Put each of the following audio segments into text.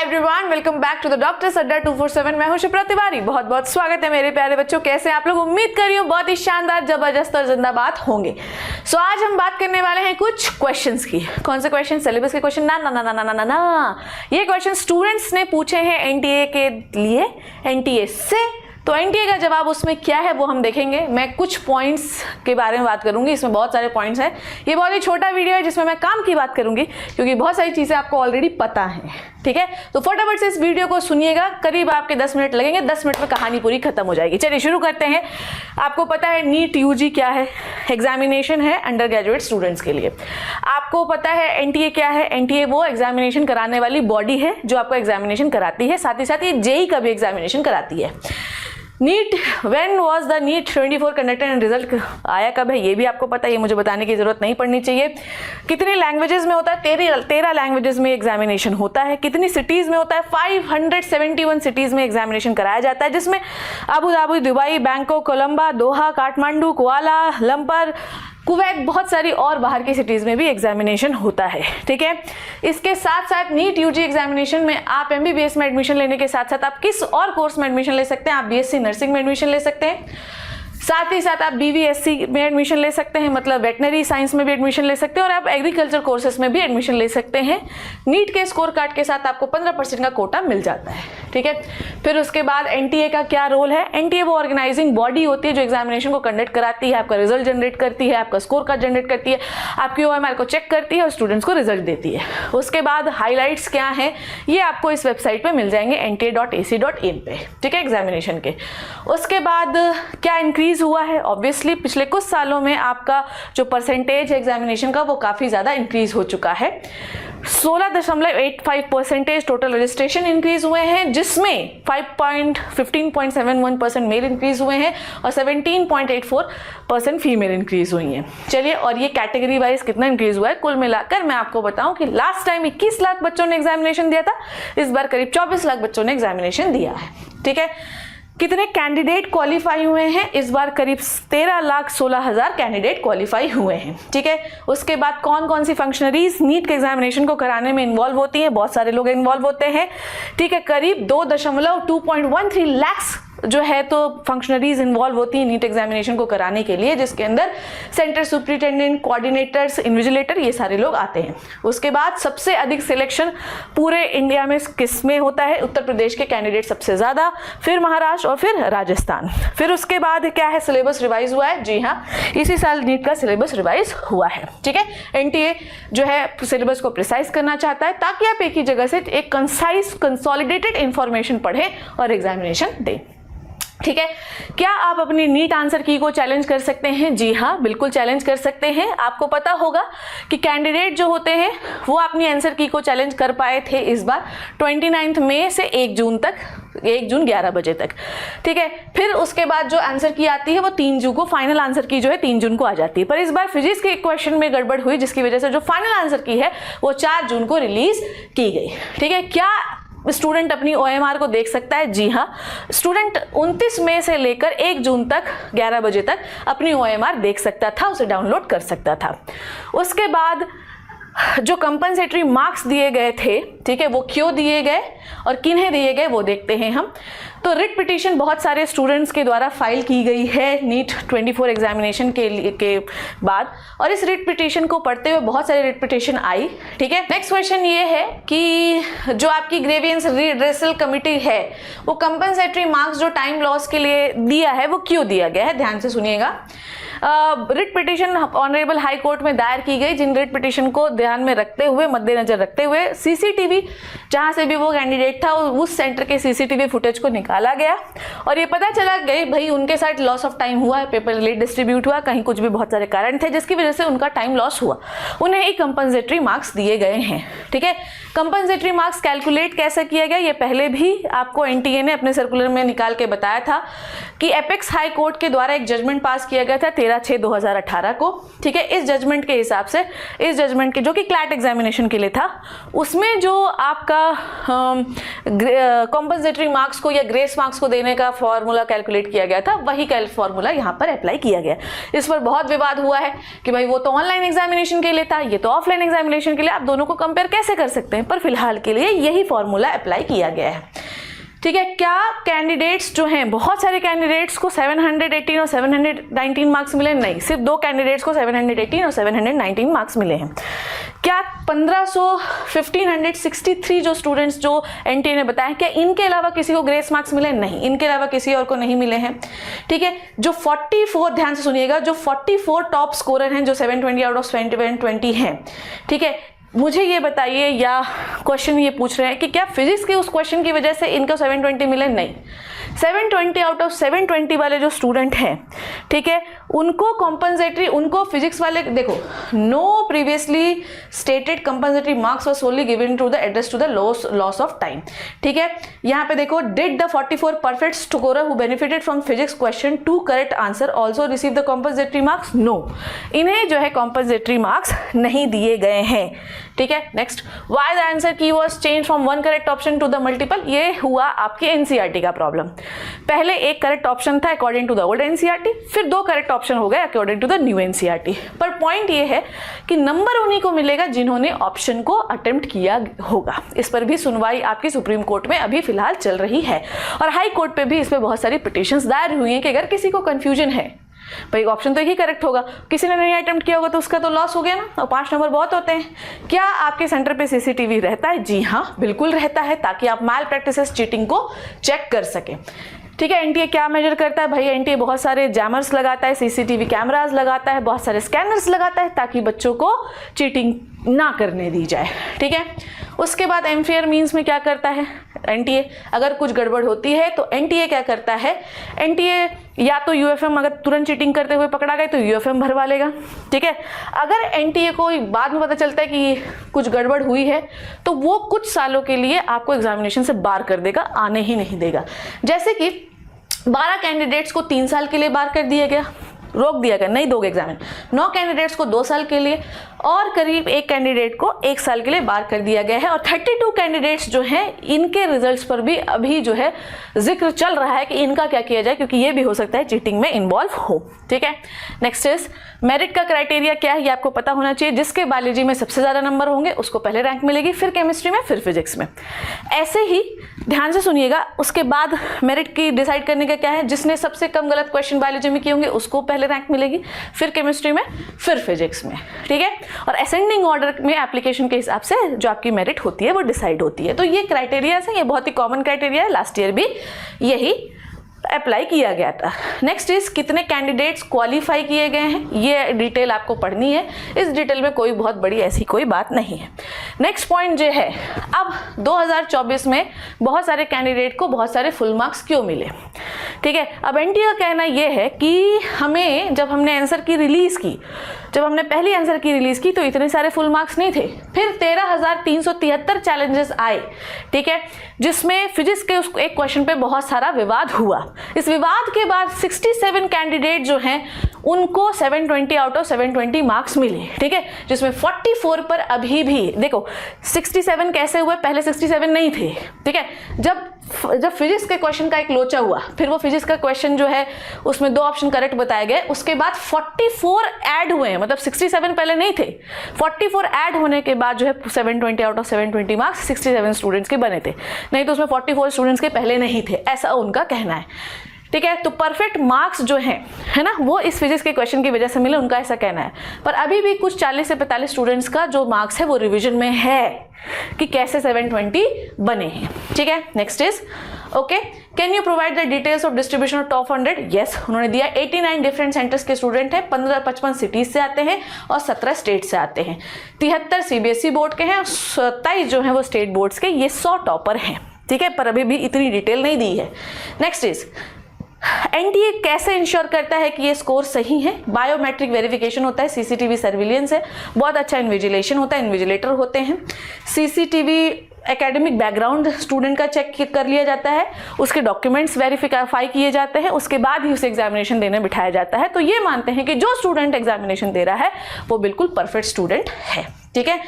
Everyone, welcome back to the doctor Adda 247। मैं हूं शिप्रा तिवारी। बहुत बहुत स्वागत है मेरे प्यारे बच्चों। कैसे आप लोग? उम्मीद कर रही हूं बहुत ही शानदार, जबरदस्त और जिंदाबाद होंगे। सो आज हम बात करने वाले हैं कुछ क्वेश्चंस की। कौन से क्वेश्चन? सिलेबस के क्वेश्चन? ना ना ना ना ना ना ना, ये क्वेश्चन स्टूडेंट्स ने पूछे हैं एनटीए के लिए, एनटीए से। तो एनटीए का जवाब उसमें क्या है वो हम देखेंगे। मैं कुछ पॉइंट्स के बारे में बात करूंगी, इसमें बहुत सारे पॉइंट्स हैं। ये बहुत ही छोटा वीडियो है जिसमें मैं काम की बात करूंगी, क्योंकि बहुत सारी चीजें आपको ऑलरेडी पता है। ठीक है, तो फटाफट से इस वीडियो को सुनिएगा। करीब आपके 10 मिनट लगेंगे, 10 मिनट में कहानी पूरी खत्म हो जाएगी। चलिए शुरू करते हैं। आपको पता है नीट यूजी क्या है? एग्जामिनेशन है अंडर ग्रेजुएट स्टूडेंट्स के लिए। आपको पता है एनटीए क्या है? एनटीए वो एग्जामिनेशन कराने वाली बॉडी है जो आपको एग्जामिनेशन कराती है, साथ ही साथ ये जेई का भी एग्जामिनेशन कराती है। NEET, when was the NEET 24 conducted and result आया कब है ये भी आपको पता है, ये मुझे बताने की जरूरत नहीं पड़नी चाहिए। कितने लैंग्वेजेस में होता है? 13 लैंग्वेजेस में एग्जामिनेशन होता है। कितनी सिटीज में होता है? 571 सिटीज में एग्जामिनेशन कराया जाता है, जिसमें Abu Dhabi, Dubai, Bangkok, Colombo, Doha, Kathmandu, Kuala Lumpur, Kuwait, बहुत सारी और बाहर की सिटीज में भी एग्जामिनेशन होता है। ठीक है, इसके साथ साथ नीट यूजी एग्जामिनेशन में आप एमबीबीएस में एडमिशन लेने के साथ साथ आप किस और कोर्स में एडमिशन ले सकते हैं? आप बीएससी नर्सिंग में एडमिशन ले सकते हैं, साथ ही साथ आप बीवीएससी में एडमिशन ले सकते हैं, मतलब वेटनरी साइंस में भी एडमिशन ले सकते हैं, और आप एग्रीकल्चर कोर्सेज में भी एडमिशन ले सकते हैं। नीट के स्कोर कार्ड के साथ आपको 15% का कोटा मिल जाता है। ठीक है, फिर उसके बाद एनटीए का क्या रोल है? एनटीए वो ऑर्गेनाइजिंग बॉडी होती है जो एग्जामिनेशन को कंडक्ट कराती है, आपका रिजल्ट जनरेट करती है, आपका स्कोर कार्ड जनरेट करती है, आपकी ओएमआर को चेक करती है और स्टूडेंट्स को रिजल्ट देती है। उसके बाद हाईलाइट्स क्या है ये आपको इस वेबसाइट पे मिल जाएंगे nta.ac.in पे। ठीक है, एग्जामिनेशन के। उसके बाद क्या इंक्रीज हुआ है? ऑब्वियसली पिछले कुछ सालों में आपका जो परसेंटेज है एग्जामिनेशन का वो काफी ज्यादा इंक्रीज हो चुका है। 16.85% टोटल रजिस्ट्रेशन इंक्रीज हुए हैं, जिसमें 15.71% मेल इंक्रीज हुए हैं और 17.84% फीमेल इंक्रीज हुई हैं। चलिए, और ये कैटेगरी वाइज कितना इंक्रीज हुआ है कुल मिलाकर मैं आपको बताऊं कि लास्ट टाइम 21 लाख बच्चों ने एग्जामिनेशन दिया था, इस बार करीब 24 लाख बच्चों ने एग्जामिनेशन दिया है। ठीक है, कितने कैंडिडेट क्वालिफाई हुए हैं? इस बार करीब 13,16,000 कैंडिडेट क्वालिफाई हुए हैं। ठीक है, उसके बाद कौन कौन सी फंक्शनरीज नीट के एग्जामिनेशन को कराने में इन्वॉल्व होती हैं? बहुत सारे लोग इन्वॉल्व होते हैं। ठीक है, करीब 2.13 लाख जो है तो फंक्शनरीज इन्वॉल्व होती हैं नीट एग्जामिनेशन को कराने के लिए, जिसके अंदर सेंटर सुपरिटेंडेंट, कोऑर्डिनेटर्स, इन्विजिलेटर, ये सारे लोग आते हैं। उसके बाद सबसे अधिक सिलेक्शन पूरे इंडिया में किस में होता है? उत्तर प्रदेश के कैंडिडेट सबसे ज्यादा, फिर महाराष्ट्र और फिर राजस्थान। फिर उसके बाद क्या है? सिलेबस रिवाइज हुआ है। जी हाँ, इसी साल नीट का सिलेबस रिवाइज हुआ है। ठीक है, एनटीए जो है सिलेबस को प्रिसाइज करना चाहता है ताकि आप एक ही जगह से एक कंसाइज कंसोलिडेटेड इंफॉर्मेशन पढ़ें और एग्जामिनेशन दें। ठीक है, क्या आप अपनी नीट आंसर की को चैलेंज कर सकते हैं? जी हाँ, बिल्कुल चैलेंज कर सकते हैं। आपको पता होगा कि कैंडिडेट जो होते हैं वो अपनी आंसर की को चैलेंज कर पाए थे इस बार 29 मई से 1 जून तक, 1 जून 11 बजे तक। ठीक है, फिर उसके बाद जो आंसर की आती है वो 3 जून को, फाइनल आंसर की जो है 3 जून को आ जाती है। पर इस बार फिजिक्स के क्वेश्चन में गड़बड़ हुई, जिसकी वजह से जो फाइनल आंसर की है वो 4 जून को रिलीज की गई। ठीक है, क्या स्टूडेंट अपनी ओएमआर को देख सकता है? जी हाँ, स्टूडेंट 29 मई से लेकर 1 जून तक 11 बजे तक अपनी ओएमआर देख सकता था, उसे डाउनलोड कर सकता था। उसके बाद जो कंपनसेटरी मार्क्स दिए गए थे, ठीक है, वो क्यों दिए गए और किन्हें दिए गए वो देखते हैं हम। तो रिट पिटीशन बहुत सारे स्टूडेंट्स के द्वारा फाइल की गई है नीट 24 एग्जामिनेशन के बाद, और इस रिट पिटीशन को पढ़ते हुए बहुत सारे रिट पिटीशन आई। ठीक है, नेक्स्ट क्वेश्चन ये है कि जो आपकी ग्रेवियंस रिड्रेसल कमिटी है वो कंपनसेटरी मार्क्स जो टाइम लॉस के लिए दिया है वो क्यों दिया गया है? ध्यान से सुनिएगा। Writ petition honourable high court में दायर की गई, जिन रिट पिटीशन को ध्यान में रखते हुए, मद्देनजर रखते हुए सीसीटीवी जहां से भी वो कैंडिडेट था उस सेंटर के सीसीटीवी फुटेज को निकाला गया और ये पता चला गया भाई उनके साथ लॉस ऑफ टाइम हुआ है, पेपर लेट डिस्ट्रीब्यूट हुआ, कहीं कुछ भी बहुत सारे कारण थे जिसकी वजह से उनका टाइम लॉस हुआ, उन्हें ही कंपनसेटरी मार्क्स दिए गए हैं। ठीक है, कंपनसेटरी मार्क्स कैलकुलेट कैसे किया गया ये पहले भी आपको एनटीए ने अपने सर्कुलर में निकाल के बताया था कि एपेक्स हाई कोर्ट के द्वारा एक जजमेंट पास किया गया था 13/6/2018 को। ठीक है, इस जजमेंट के हिसाब से, इस जजमेंट के जो कि क्लैट एग्जामिनेशन के लिए था, उसमें जो आपका कॉम्पनसेटरी मार्क्स को या ग्रेस मार्क्स को देने का फॉर्मूला कैलकुलेट किया गया था, वही फॉर्मूला यहाँ पर अप्लाई किया गया। इस पर बहुत विवाद हुआ है कि भाई वो तो ऑनलाइन एग्जामिनेशन के लिए था, ये तो ऑफलाइन एग्जामिनेशन के लिए, आप दोनों को कंपेयर कैसे कर सकते हैं? पर फिलहाल के लिए यही फॉर्मूला अप्लाई किया गया है। ठीक है, क्या कैंडिडेट्स जो हैं, बहुत सारे कैंडिडेट्स को 718 और 719 मार्क्स मिले? नहीं, सिर्फ 2 कैंडिडेट्स को 718 और 719 मार्क्स मिले हैं। क्या 1563 जो स्टूडेंट्स जो एनटीए ने बताया, क्या इनके अलावा किसी को ग्रेस मार्क्स मिले? नहीं, इनके अलावा किसी और को नहीं मिले हैं। ठीक है, जो 44, ध्यान से सुनिएगा, जो 44 टॉप स्कोरर हैं जो 720 आउट ऑफ 720 हैं, ठीक है, मुझे ये बताइए, या क्वेश्चन ये पूछ रहे हैं कि क्या फिजिक्स के उस क्वेश्चन की वजह से इनको 720 मिले? नहीं, 720 आउट ऑफ 720 वाले जो स्टूडेंट हैं, ठीक है, उनको कॉम्पनसेटरी, उनको फिजिक्स वाले, देखो, no previously stated compensatory marks were solely given to the address to the loss of time. ठीक है, यहाँ पे देखो, did the 44 perfect scorer who benefited from physics question 2 correct answer also receive the compensatory marks? No, इन्हें जो है compensatory marks नहीं दिए गए हैं। ठीक है, next, why the answer key was change from 1 correct option to the multiple? ये हुआ आपके एनसीईआरटी का प्रॉब्लम। पहले एक करेक्ट ऑप्शन था according to the old NCERT, फिर 2 करेक्ट ऑप्शन हो गए according to the new NCERT. पर पॉइंट ये है कि नंबर उन्हीं को मिलेगा जिन्होंने ऑप्शन को अटेम्प्ट किया होगा। इस पर भी सुनवाई आपकी सुप्रीम कोर्ट में अभी फिलहाल चल रही है, और हाई कोर्ट पे भी इस पर बहुत सारी पिटिशंस दायर हुई हैं कि अगर किसी को कंफ्यूजन है, भाई ऑप्शन तो एक ही करेक्ट होगा, किसी ने नहीं अटेम्प्ट किया होगा तो उसका तो लॉस हो गया ना, और 5 नंबर बहुत होते हैं। क्या आपके सेंटर पे सीसीटीवी रहता है? जी हाँ, बिल्कुल रहता है, ताकि आप मैल प्रैक्टिसेस, चीटिंग को चेक कर सकें। ठीक है, एनटीए क्या मेजर करता है? भाई एनटीए बहुत सारे जैमर्स लगाता है, सीसीटीवी कैमरास लगाता है, बहुत सारे स्कैनर्स लगाता है, ताकि बच्चों को चीटिंग ना करने दी जाए। ठीक है, उसके बाद एमफेयर मींस में क्या करता है एनटीए? अगर कुछ गड़बड़ होती है तो एनटीए क्या करता है? एनटीए या तो यूएफएम, अगर तुरंत चीटिंग करते हुए पकड़ा गए तो यूएफएम भरवा लेगा। ठीक है, अगर एनटीए को बाद में पता चलता है कि कुछ गड़बड़ हुई है तो वो कुछ सालों के लिए आपको एग्जामिनेशन से बार कर देगा, आने ही नहीं देगा। जैसे कि 12 कैंडिडेट्स को 3 साल के लिए बार कर दिया गया, रोक दिया गया, नहीं दोगे एग्जामिन। 9 कैंडिडेट्स को 2 साल के लिए, और करीब 1 कैंडिडेट को 1 साल के लिए बार कर दिया गया है। और 32 कैंडिडेट्स जो हैं, इनके रिजल्ट्स पर भी अभी जो है जिक्र चल रहा है कि इनका क्या किया जाए, क्योंकि ये भी हो सकता है चीटिंग में इन्वॉल्व हो। ठीक है, नेक्स्ट इज मेरिट का क्राइटेरिया क्या है, ये आपको पता होना चाहिए। जिसके बायोलॉजी में सबसे ज़्यादा नंबर होंगे उसको पहले रैंक मिलेगी, फिर केमिस्ट्री में, फिर फिजिक्स में। ऐसे ही ध्यान से सुनिएगा, उसके बाद मेरिट की डिसाइड करने का क्या है, जिसने सबसे कम गलत क्वेश्चन बायोलॉजी में किए होंगे उसको पहले रैंक मिलेगी, फिर केमिस्ट्री में, फिर फिजिक्स में। ठीक है, और असेंडिंग ऑर्डर में एप्लीकेशन के हिसाब से जो आपकी मेरिट होती है वो डिसाइड होती है। तो ये क्राइटेरिया है, ये बहुत ही कॉमन क्राइटेरिया है, लास्ट ईयर भी यही अप्लाई किया गया था। नेक्स्ट इज कितने कैंडिडेट्स क्वालिफाई किए गए हैं, ये डिटेल आपको पढ़नी है। इस डिटेल में कोई बहुत बड़ी ऐसी कोई बात नहीं है। नेक्स्ट पॉइंट जो है, अब 2024 में बहुत सारे कैंडिडेट को बहुत सारे फुल मार्क्स क्यों मिले? ठीक है, अब एनटीए का कहना यह है कि हमें, जब हमने आंसर की रिलीज की, जब हमने पहली आंसर की रिलीज की तो इतने सारे फुल मार्क्स नहीं थे, फिर 13,373 चैलेंजेस आए। ठीक है, जिसमें फिजिक्स के उस एक क्वेश्चन पे बहुत सारा विवाद हुआ। इस विवाद के बाद 67 कैंडिडेट जो हैं उनको 720 आउट ऑफ 720 मार्क्स मिले। ठीक है, जिसमें 44 पर अभी भी देखो 67 कैसे हुए, पहले 67 नहीं थे। ठीक है, जब फिजिक्स के क्वेश्चन का एक लोचा हुआ, फिर वो फिजिक्स का क्वेश्चन जो है उसमें 2 ऑप्शन करेक्ट बताए गए, उसके बाद 44 ऐड हुए, मतलब 67 पहले नहीं थे, 44 ऐड होने के बाद जो है 720 आउट ऑफ 720 मार्क्स 67 स्टूडेंट्स के बने थे, नहीं तो उसमें 44 स्टूडेंट्स के पहले नहीं थे, ऐसा उनका कहना है। ठीक है, तो परफेक्ट मार्क्स जो हैं, है ना, वो इस फिजिक्स के क्वेश्चन की वजह से मिले, उनका ऐसा कहना है। पर अभी भी कुछ 40 से 45 स्टूडेंट्स का जो मार्क्स है वो रिवीजन में है कि कैसे 720 बने हैं। ठीक है, next is okay, can you provide the details of distribution of top 100? Yes, उन्होंने दिया। 89 डिफरेंट सेंटर्स के स्टूडेंट हैं, 55 सिटीज से आते हैं और 17 स्टेट से आते हैं। 73 सीबीएसई बोर्ड के हैं और 27 जो हैं वो स्टेट बोर्ड्स के। ये 100 टॉपर हैं। ठीक है, पर अभी भी इतनी डिटेल नहीं दी है। नेक्स्ट इज एनटीए कैसे इंश्योर करता है कि ये स्कोर सही है? बायोमेट्रिक वेरिफिकेशन होता है, सीसीटीवी सर्विलेंस है, बहुत अच्छा इन्विजिलेशन होता है, इन्विजिलेटर होते हैं, सीसीटीवी एकेडमिक बैकग्राउंड स्टूडेंट का चेक कर लिया जाता है, उसके डॉक्यूमेंट्स वेरीफाई किए जाते हैं, उसके बाद ही उसे एग्जामिनेशन देने बिठाया जाता है। तो ये मानते हैं कि जो स्टूडेंट एग्जामिनेशन दे रहा है वो बिल्कुल परफेक्ट स्टूडेंट है। ठीक है,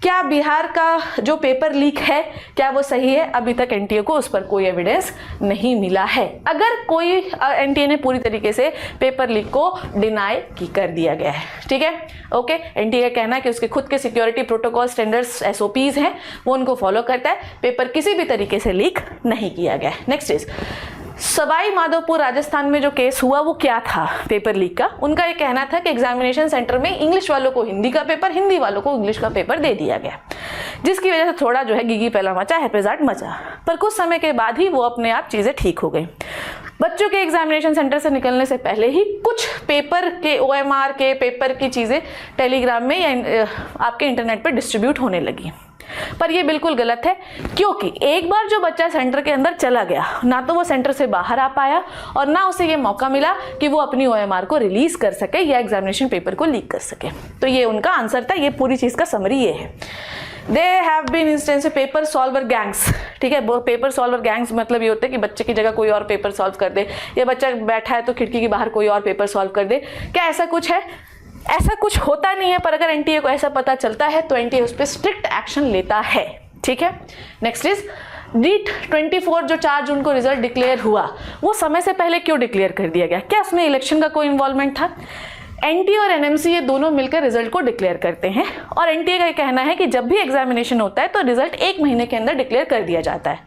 क्या बिहार का जो पेपर लीक है क्या वो सही है? अभी तक एनटीए को उस पर कोई एविडेंस नहीं मिला है। अगर कोई एनटीए ने पूरी तरीके से पेपर लीक को डिनाई कर दिया गया है, ठीक है, ओके। एनटीए का कहना है कि उसके खुद के सिक्योरिटी प्रोटोकॉल स्टैंडर्ड्स एसओपीज हैं, वो उनको फॉलो करता है, पेपर किसी भी तरीके से लीक नहीं किया गया है। नेक्स्ट इज सवाई माधोपुर राजस्थान में जो केस हुआ वो क्या था पेपर लीक का? उनका ये कहना था कि एग्जामिनेशन सेंटर में इंग्लिश वालों को हिंदी का पेपर, हिंदी वालों को इंग्लिश का पेपर दे दिया गया, जिसकी वजह से थोड़ा जो है गिगी पहला मचा, हैपेजार्ड मचा। पर कुछ समय के बाद ही वो अपने आप चीजें ठीक हो गई। बच्चों के एग्जामिनेशन सेंटर से निकलने से पहले ही कुछ पेपर के ओएमआर के पेपर की चीजें टेलीग्राम में या आपके इंटरनेट पर डिस्ट्रीब्यूट होने लगी। पर ये बिल्कुल गलत है, क्योंकि एक बार जो बच्चा सेंटर के अंदर चला गया, ना तो वो सेंटर से बाहर आ पाया और ना उसे ये मौका मिला कि वो अपनी ओएमआर को रिलीज कर सके या एग्जामिनेशन पेपर को लीक कर सके। तो ये उनका आंसर था, ये पूरी चीज का समरी ये है। They have been instance paper solver gangs, ठीक है। पेपर सॉल्वर गैंग्स मतलब ये होता है कि बच्चे की जगह कोई और पेपर सॉल्व कर दे, या बच्चा बैठा है तो खिड़की के बाहर कोई और पेपर सॉल्व कर दे। क्या ऐसा कुछ है? ऐसा कुछ होता नहीं है, पर अगर एनटीए को ऐसा पता चलता है तो एनटीए उस पर स्ट्रिक्ट एक्शन लेता है, ठीक है। नेक्स्ट इज नीट 24 जो 4 जून को रिजल्ट डिक्लेयर हुआ, वो समय से पहले क्यों डिक्लेयर कर दिया गया? क्या उसमें इलेक्शन का कोई इन्वॉल्वमेंट था? एनटीए और एनएमसी ये दोनों मिलकर रिजल्ट को डिक्लेयर करते हैं, और एनटीए का कहना है कि जब भी एग्जामिनेशन होता है तो रिजल्ट 1 महीने के अंदर डिक्लेयर कर दिया जाता है,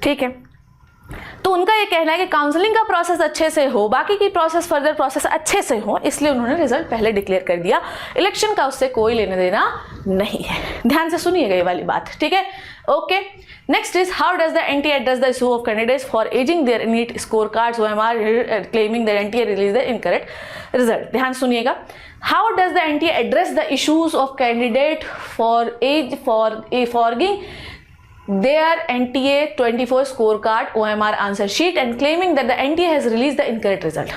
ठीक है। तो उनका ये कहना है कि काउंसलिंग का प्रोसेस अच्छे से हो, बाकी की प्रोसेस फर्दर प्रोसेस अच्छे से हो, इसलिए उन्होंने रिजल्ट पहले डिक्लेयर कर दिया। इलेक्शन का उससे कोई लेना देना नहीं है। ध्यान से सुनिएगा ये वाली बात, ठीक है, okay. Next is how does the NTA address the issue of candidates for aging their NEET score cards OMR claiming that NTA release the incorrect result. ध्यान सुनिएगा, how does the NTA address the issues of candidate for age forging their NTA 24 scorecard OMR answer sheet and claiming that the NTA has released the incorrect result.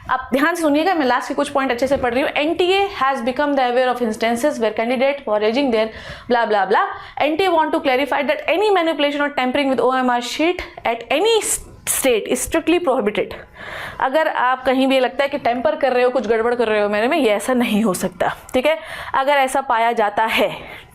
अब ध्यान से सुनिएगा, मैं last के कुछ point अच्छे से पढ़ रही हूँ। NTA has become the aware of instances where candidate foraging their blah blah blah. NTA want to clarify that any manipulation or tampering with OMR sheet at any state is strictly prohibited. अगर आप कहीं भी लगता है कि temper कर रहे हो, कुछ गड़बड़ कर रहे हो मेरे में, ये ऐसा नहीं हो सकता, ठीक है। अगर ऐसा पाया जाता है,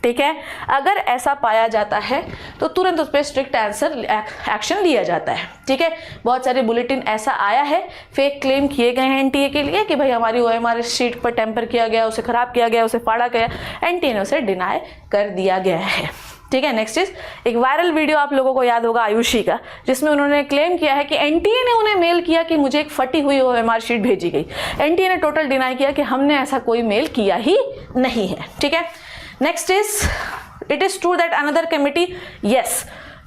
ठीक है, अगर ऐसा पाया जाता है तो तुरंत उस पर स्ट्रिक्ट एक्शन लिया जाता है, ठीक है। बहुत सारे बुलेटिन ऐसा आया है, फेक क्लेम किए गए हैं एनटीए के लिए कि भाई हमारी ओएमआर शीट पर टेम्पर किया गया, उसे खराब किया गया, उसे फाड़ा गया, एनटीए ने उसे डिनाई कर दिया गया है, ठीक है। नेक्स्ट इज एक वायरल वीडियो आप लोगों को याद होगा आयुषी का, जिसमें उन्होंने क्लेम किया है कि एनटीए ने उन्हें मेल किया कि मुझे एक फटी हुई ओएमआर शीट भेजी गई। एनटीए ने टोटल डिनाई किया कि हमने ऐसा कोई मेल किया ही नहीं है, ठीक है। Next is it is true that another committee, yes,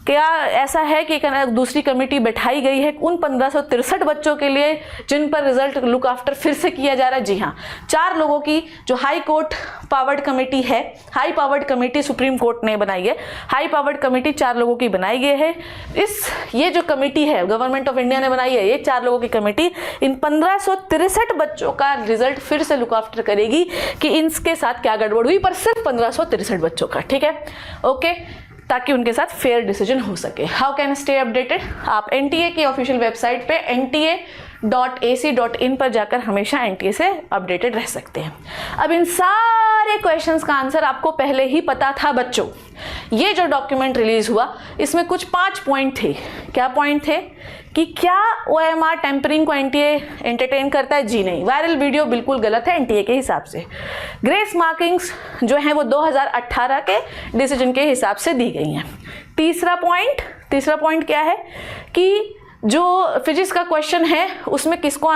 क्या ऐसा है कि दूसरी कमेटी बैठाई गई है उन 1563 बच्चों के लिए जिन पर रिजल्ट लुक आफ्टर फिर से किया जा रहा है? जी हाँ, 4 लोगों की जो हाई कोर्ट पावर्ड कमेटी है, high powered committee supreme court ने बनाई है, हाई पावर्ड कमेटी 4 लोगों की बनाई गई है। ये जो कमेटी है गवर्नमेंट ऑफ इंडिया ने बनाई है, ये 4 लोगों की कमेटी इन 1563 बच्चों का रिजल्ट फिर से लुक आफ्टर करेगी कि इनके साथ क्या गड़बड़ हुई, पर सिर्फ 1563 बच्चों का, ठीक है, ओके, ताकि उनके साथ फेयर डिसीजन हो सके। How can stay updated? आप एनटीए की ऑफिशियल वेबसाइट पे nta.ac.in पर जाकर हमेशा एनटीए से अपडेटेड रह सकते हैं। अब इन सारे क्वेश्चंस का आंसर आपको पहले ही पता था बच्चों। ये जो डॉक्यूमेंट रिलीज हुआ इसमें कुछ 5 पॉइंट थे। क्या पॉइंट थे? कि क्या ओएमआर टेम्परिंग को एनटीए एंटरटेन करता है? जी नहीं, वायरल वीडियो बिल्कुल गलत है एनटीए के हिसाब से। ग्रेस मार्किंग्स जो हैं वो 2018 के डिसीजन के हिसाब से दी गई हैं। तीसरा पॉइंट क्या है कि जो फिजिक्स का क्वेश्चन है उसमें किसको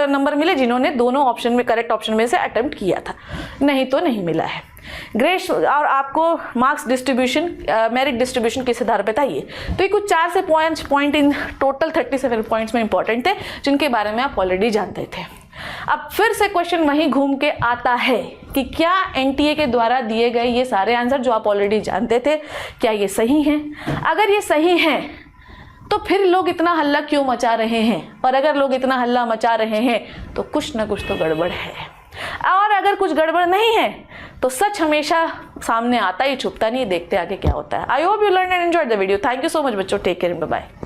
नंबर मिले? जिन्होंने दोनों ऑप्शन में करेक्ट ऑप्शन में से अटेम्प्ट किया था, नहीं तो नहीं मिला है। ग्रेस और आपको मार्क्स डिस्ट्रीब्यूशन, मेरिट डिस्ट्रीब्यूशन किस आधार पे था ये, तो ये कुछ 4 से पॉइंट इन टोटल 37 पॉइंट्स में इंपॉर्टेंट थे जिनके बारे में आप ऑलरेडी जानते थे। अब फिर से क्वेश्चन वहीं घूम के आता है कि क्या एनटीए के द्वारा दिए गए ये सारे आंसर जो आप ऑलरेडी जानते थे, क्या ये सही हैं? अगर ये सही हैं तो फिर लोग इतना हल्ला क्यों मचा रहे हैं? और अगर लोग इतना हल्ला मचा रहे हैं तो कुछ ना कुछ तो गड़बड़ है, और अगर कुछ गड़बड़ नहीं है तो सच हमेशा सामने आता ही, छुपता नहीं। देखते आगे क्या होता है। I hope you learn and enjoyed the video. Thank you so much बच्चों, टेक केयर, बाय बाय।